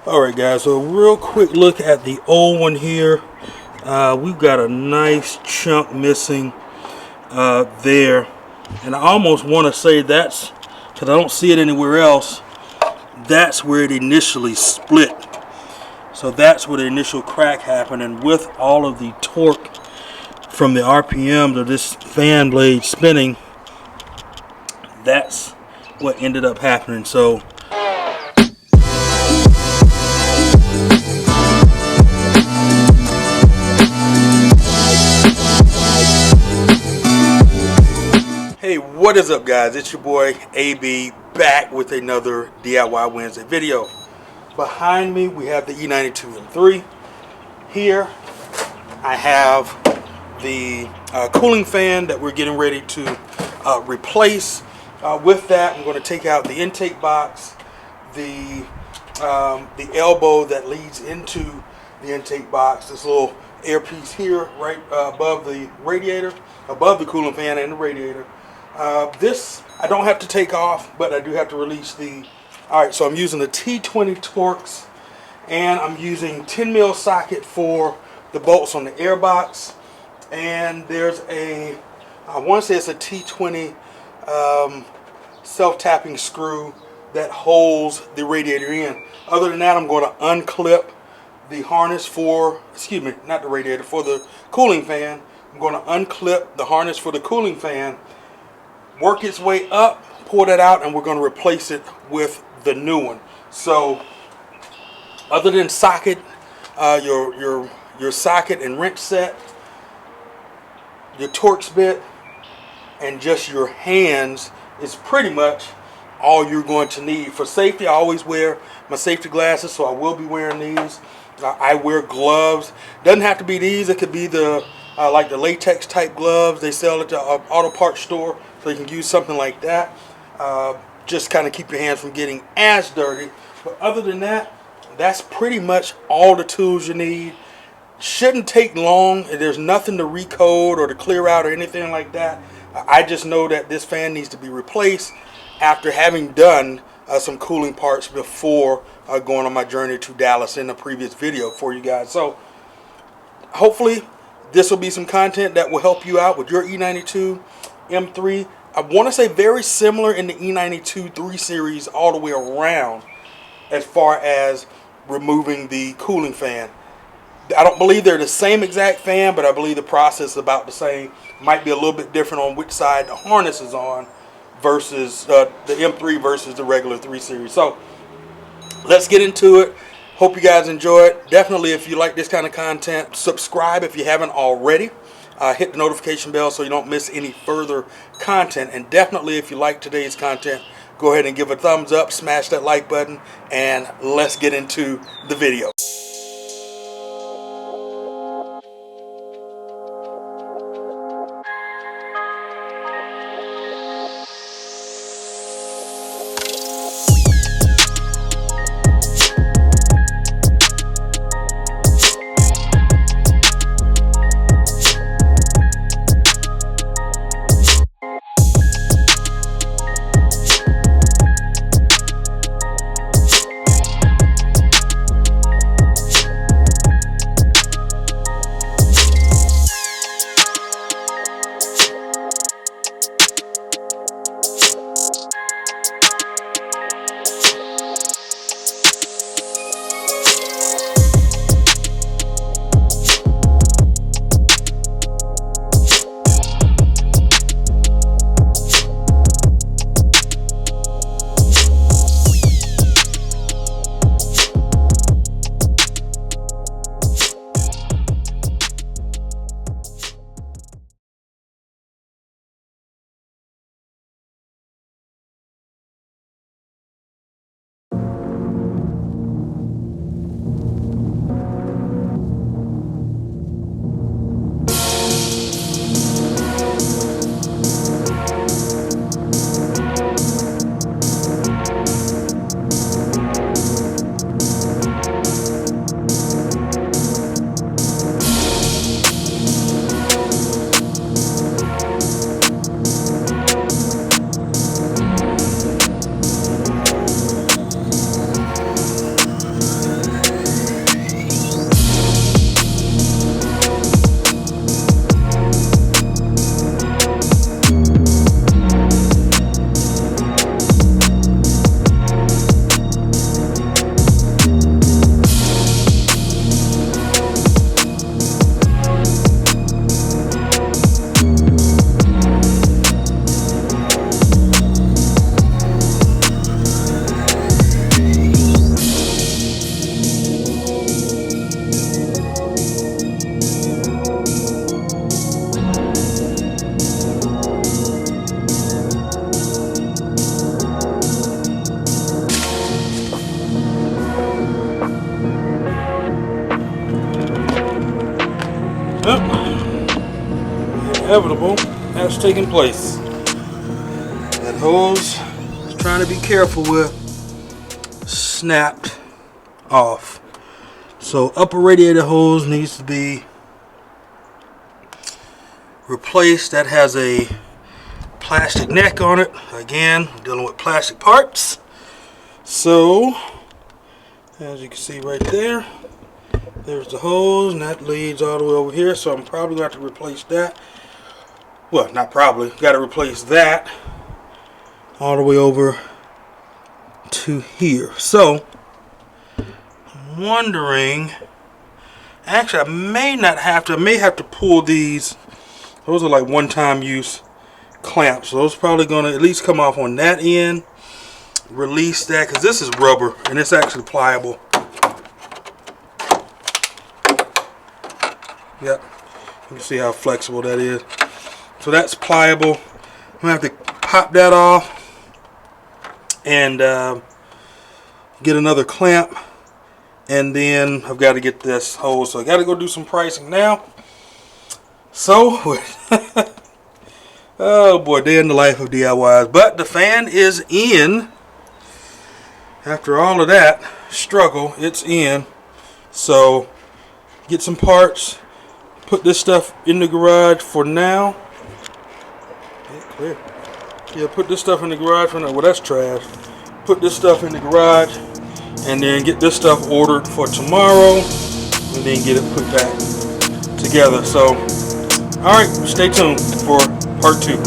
Alright guys, so real quick look at the old one here. We've got a nice chunk missing there, and I almost want to say that's, because I don't see it anywhere else, that's where it initially split. So that's where the initial crack happened, and with all of the torque from the RPMs of this fan blade spinning, that's what ended up happening. So hey, what is up guys? It's your boy AB back with another DIY Wednesday video. Behind me we have the E92 M3. Here I have the cooling fan that we're getting ready to replace. With that, I'm going to take out the intake box, the elbow that leads into the intake box, this little air piece here right above the radiator, above the cooling fan and the radiator. This I don't have to take off, but I do have to release the... Alright, so I'm using the T20 Torx, and I'm using 10 mil socket for the bolts on the air box. And there's a, I want to say it's a T20 self-tapping screw that holds the radiator in. Other than that, I'm going to unclip the harness for, excuse me, not the radiator, for the cooling fan. I'm going to unclip the harness for the cooling fan, work its way up, pull that out, and we're going to replace it with the new one. So other than socket, your socket and wrench set, your Torx bit, and just your hands is pretty much all you're going to need. For safety, I always wear my safety glasses, so I will be wearing these. I wear gloves. Doesn't have to be these. It could be the like the latex type gloves they sell at the auto parts store, so you can use something like that. Just kind of keep your hands from getting as dirty. But other than that, that's pretty much all the tools you need. Shouldn't take long. There's nothing to recode or to clear out or anything like that. I just know that this fan needs to be replaced after having done some cooling parts before going on my journey to Dallas in the previous video for you guys. So hopefully this will be some content that will help you out with your E92 M3. I want to say very similar in the E92 3 Series all the way around as far as removing the cooling fan. I don't believe they're the same exact fan, but I believe the process is about the same. Might be a little bit different on which side the harness is on versus the M3 versus the regular 3 Series. So let's get into it. Hope you guys enjoy it. Definitely, if you like this kind of content, subscribe if you haven't already. Hit the notification bell so you don't miss any further content. And definitely, if you like today's content, go ahead and give a thumbs up, smash that like button, and let's get into the video. inevitable has taken place. That hose, I was trying to be careful with, snapped off. So upper radiator hose needs to be replaced. That has a plastic neck on it. Again, I'm dealing with plastic parts. So as you can see right there, there's the hose, and that leads all the way over here. So I'm probably going to have to replace that. Well, not probably. Got to replace that all the way over to here. So I'm wondering, actually I may not have to, I may have to pull these. Those are like one-time use clamps. So those are probably going to at least come off on that end. Release that, because this is rubber and it's actually pliable. Yep, you can see how flexible that is. So that's pliable. I'm going to have to pop that off and get another clamp, and then I've got to get this hose. So I got to go do some pricing now. So oh boy, day in the life of DIYs. But the fan is in. After all of that struggle, it's in. So get some parts, put this stuff in the garage for now. Yeah, put this stuff in the garage for now. Well, that's trash. Put this stuff in the garage, and then get this stuff ordered for tomorrow, and then get it put back together. So, all right, stay tuned for part 2.